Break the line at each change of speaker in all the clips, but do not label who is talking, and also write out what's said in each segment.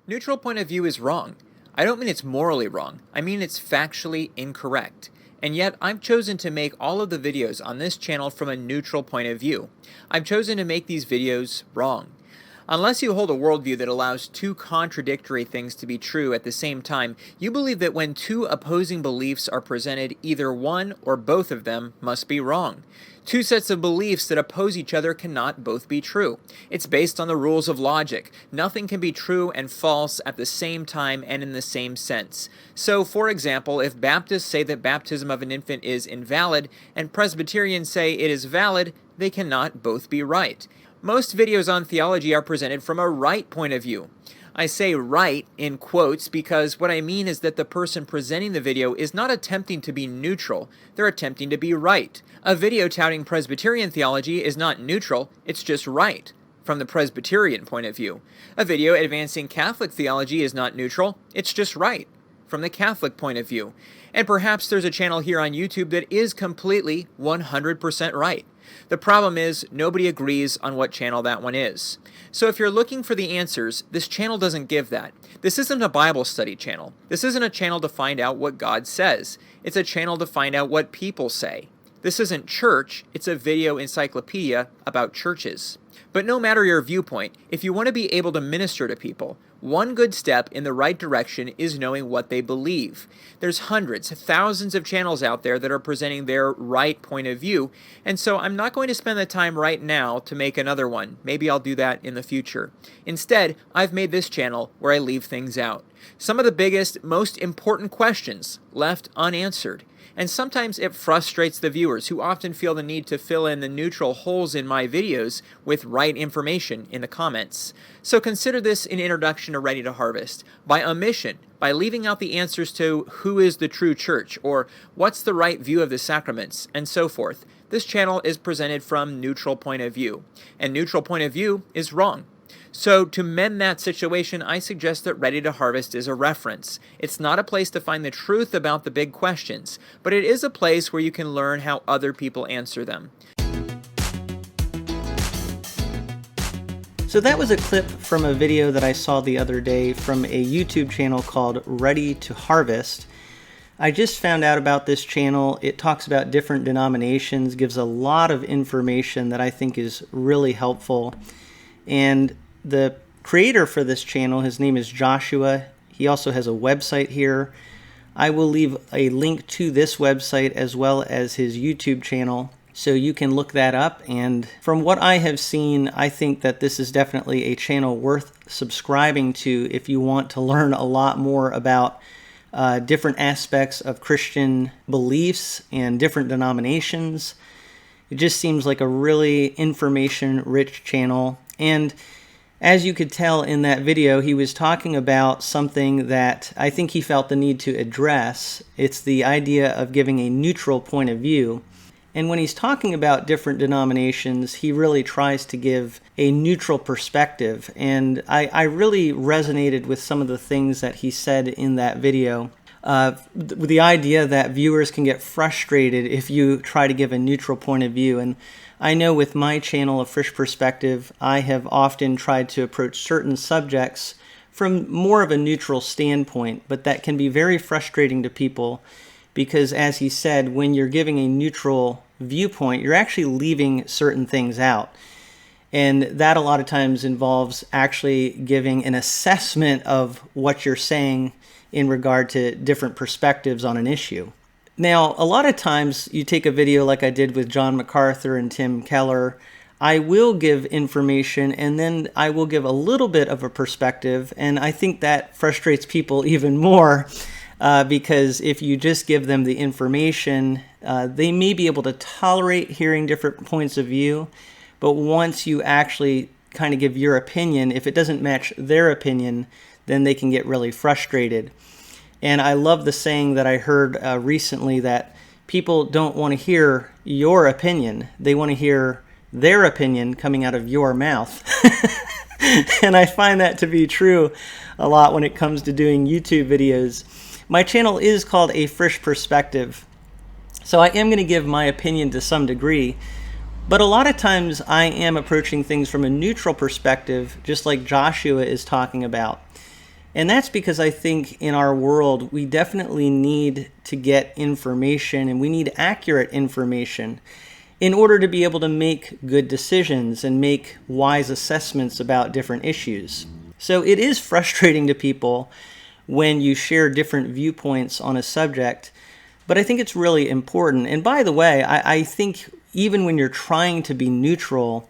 Neutral point of view is wrong. I don't mean it's morally wrong, I mean it's factually incorrect. And yet, I've chosen to make all of the videos on this channel from a neutral point of view. I've chosen to make these videos wrong. Unless you hold a worldview that allows two contradictory things to be true at the same time, you believe that when two opposing beliefs are presented, either one or both of them must be wrong. Two sets of beliefs that oppose each other cannot both be true. It's based on the rules of logic. Nothing can be true and false at the same time and in the same sense. So, for example, if Baptists say that baptism of an infant is invalid and Presbyterians say it is valid, they cannot both be right. Most videos on theology are presented from a right point of view. I say right in quotes because what I mean is that the person presenting the video is not attempting to be neutral, they're attempting to be right. A video touting Presbyterian theology is not neutral, it's just right, from the Presbyterian point of view. A video advancing Catholic theology is not neutral, it's just right, from the Catholic point of view. And perhaps there's a channel here on YouTube that is completely 100% right. The problem is, nobody agrees on what channel that one is. So if you're looking for the answers, this channel doesn't give that. This isn't a Bible study channel. This isn't a channel to find out what God says. It's a channel to find out what people say. This isn't church, it's a video encyclopedia about churches. But no matter your viewpoint, if you want to be able to minister to people, one good step in the right direction is knowing what they believe. There's hundreds, thousands of channels out there that are presenting their right point of view, and so I'm not going to spend the time right now to make another one. Maybe I'll do that in the future. Instead, I've made this channel where I leave things out. Some of the biggest, most important questions left unanswered. And sometimes it frustrates the viewers who often feel the need to fill in the neutral holes in my videos with right information in the comments. So consider this an introduction to Ready to Harvest. By omission, by leaving out the answers to who is the true church, or what's the right view of the sacraments, and so forth, this channel is presented from neutral point of view. And neutral point of view is wrong. So to mend that situation, I suggest that Ready to Harvest is a reference. It's not a place to find the truth about the big questions, but it is a place where you can learn how other people answer them.
So that was a clip from a video that I saw the other day from a YouTube channel called Ready to Harvest. I just found out about this channel. It talks about different denominations, gives a lot of information that I think is really helpful. And the creator for this channel, his name is Joshua. He also has a website here. I will leave a link to this website as well as his YouTube channel, so you can look that up. And from what I have seen, I think that this is definitely a channel worth subscribing to if you want to learn a lot more about different aspects of Christian beliefs and different denominations. It just seems like a really information-rich channel. And as you could tell in that video, he was talking about something that I think he felt the need to address. It's the idea of giving a neutral point of view. And when he's talking about different denominations, he really tries to give a neutral perspective. And I really resonated with some of the things that he said in that video. With the idea that viewers can get frustrated if you try to give a neutral point of view. And I know with my channel, A Frisch Perspective, I have often tried to approach certain subjects from more of a neutral standpoint, but that can be very frustrating to people because, as he said, when you're giving a neutral viewpoint, you're actually leaving certain things out. And that a lot of times involves actually giving an assessment of what you're saying in regard to different perspectives on an issue. Now, a lot of times you take a video like I did with John MacArthur and Tim Keller, I will give information and then I will give a little bit of a perspective, and I think that frustrates people even more because if you just give them the information, they may be able to tolerate hearing different points of view, but once you actually kind of give your opinion, if it doesn't match their opinion, then they can get really frustrated. And I love the saying that I heard recently that people don't want to hear your opinion. They want to hear their opinion coming out of your mouth. And I find that to be true a lot when it comes to doing YouTube videos. My channel is called A Frisch Perspective, so I am going to give my opinion to some degree. But a lot of times I am approaching things from a neutral perspective, just like Joshua is talking about. And that's because I think in our world, we definitely need to get information, and we need accurate information in order to be able to make good decisions and make wise assessments about different issues. So it is frustrating to people when you share different viewpoints on a subject, but I think it's really important. And by the way, I think even when you're trying to be neutral,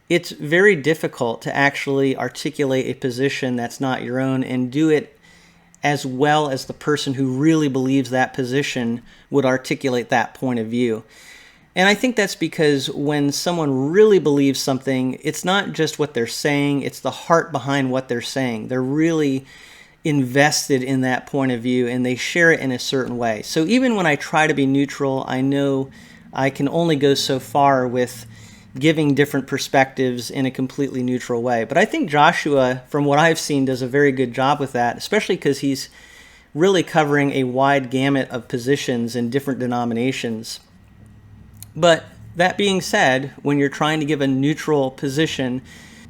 it's very difficult to actually articulate a position that's not your own and do it as well as the person who really believes that position would articulate that point of view. And I think that's because when someone really believes something, it's not just what they're saying, it's the heart behind what they're saying. They're really invested in that point of view and they share it in a certain way. So even when I try to be neutral, I know I can only go so far with giving different perspectives in a completely neutral way. But I think Joshua, from what I've seen, does a very good job with that, especially because he's really covering a wide gamut of positions in different denominations. But that being said, when you're trying to give a neutral position,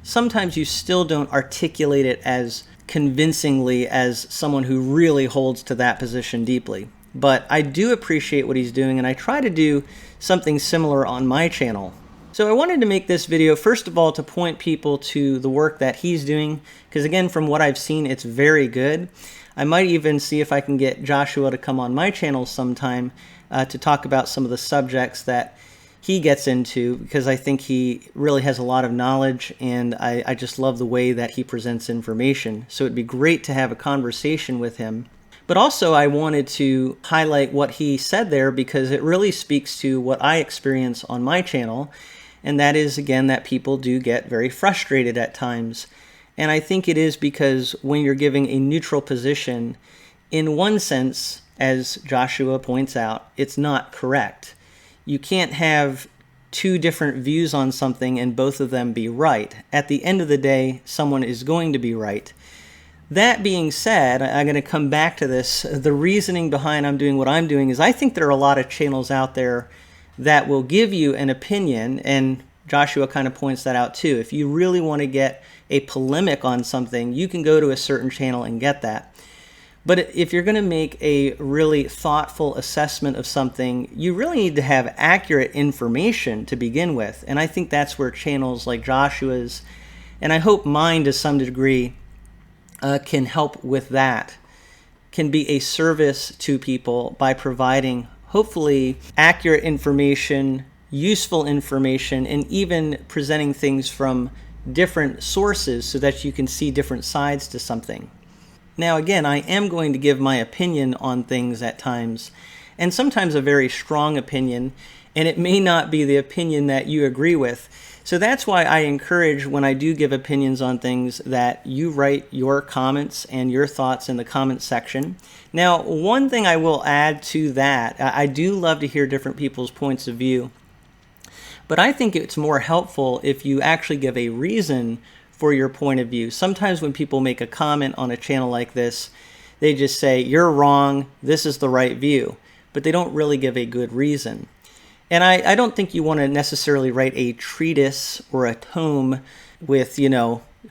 sometimes you still don't articulate it as convincingly as someone who really holds to that position deeply. But I do appreciate what he's doing, and I try to do something similar on my channel. So I wanted to make this video, first of all, to point people to the work that he's doing, because again, from what I've seen, it's very good. I might even see if I can get Joshua to come on my channel sometime to talk about some of the subjects that he gets into, because I think he really has a lot of knowledge, and I just love the way that he presents information. So it'd be great to have a conversation with him. But also I wanted to highlight what he said there, because it really speaks to what I experience on my channel, and that is, again, that people do get very frustrated at times. And I think it is because when you're giving a neutral position, in one sense, as Joshua points out, it's not correct. You can't have two different views on something and both of them be right. At the end of the day, someone is going to be right. That being said, I'm going to come back to this. The reasoning behind I'm doing what I'm doing is I think there are a lot of channels out there that will give you an opinion, and Joshua kind of points that out too. If you really want to get a polemic on something, you can go to a certain channel and get that. But if you're going to make a really thoughtful assessment of something, you really need to have accurate information to begin with. And I think that's where channels like Joshua's, and I hope mine to some degree, can help with that, can be a service to people by providing hopefully accurate information, useful information, and even presenting things from different sources so that you can see different sides to something. Now again, I am going to give my opinion on things at times, and sometimes a very strong opinion, and it may not be the opinion that you agree with. So that's why I encourage, when I do give opinions on things, that you write your comments and your thoughts in the comments section. Now, one thing I will add to that, I do love to hear different people's points of view, but I think it's more helpful if you actually give a reason for your point of view. Sometimes when people make a comment on a channel like this, they just say, you're wrong, this is the right view, but they don't really give a good reason. And I don't think you want to necessarily write a treatise or a tome with,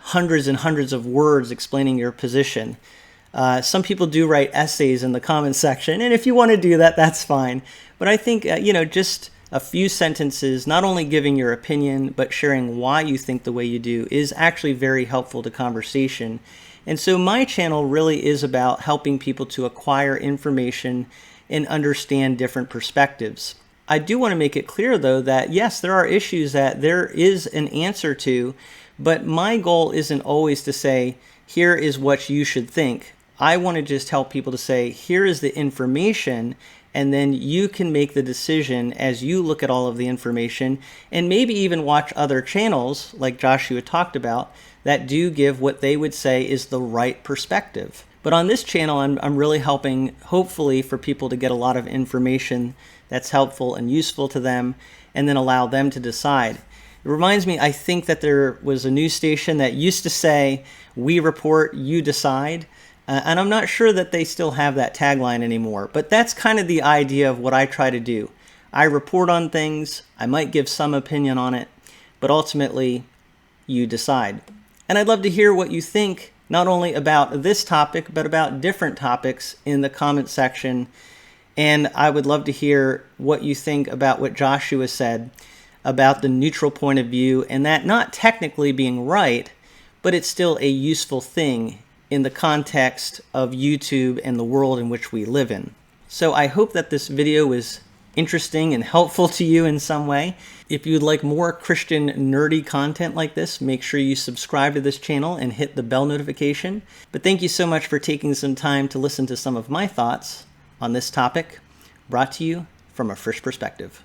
hundreds and hundreds of words explaining your position. Some people do write essays in the comments section, and if you want to do that, that's fine. But I think, just a few sentences, not only giving your opinion, but sharing why you think the way you do, is actually very helpful to conversation. And so my channel really is about helping people to acquire information and understand different perspectives. I do want to make it clear, though, that yes, there are issues that there is an answer to, but my goal isn't always to say, here is what you should think. I want to just help people to say, here is the information, and then you can make the decision as you look at all of the information, and maybe even watch other channels, like Joshua talked about, that do give what they would say is the right perspective. But on this channel, I'm really helping, hopefully, for people to get a lot of information that's helpful and useful to them, and then allow them to decide. It reminds me, I think that there was a news station that used to say, we report, you decide. And I'm not sure that they still have that tagline anymore, but that's kind of the idea of what I try to do. I report on things, I might give some opinion on it, but ultimately, you decide. And I'd love to hear what you think. not only about this topic, but about different topics in the comment section. And I would love to hear what you think about what Joshua said about the neutral point of view, and that not technically being right, but it's still a useful thing in the context of YouTube and the world in which we live in. So I hope that this video was interesting and helpful to you in some way. If you'd like more Christian nerdy content like this, make sure you subscribe to this channel and hit the bell notification. But thank you so much for taking some time to listen to some of my thoughts on this topic, brought to you from A Frisch Perspective.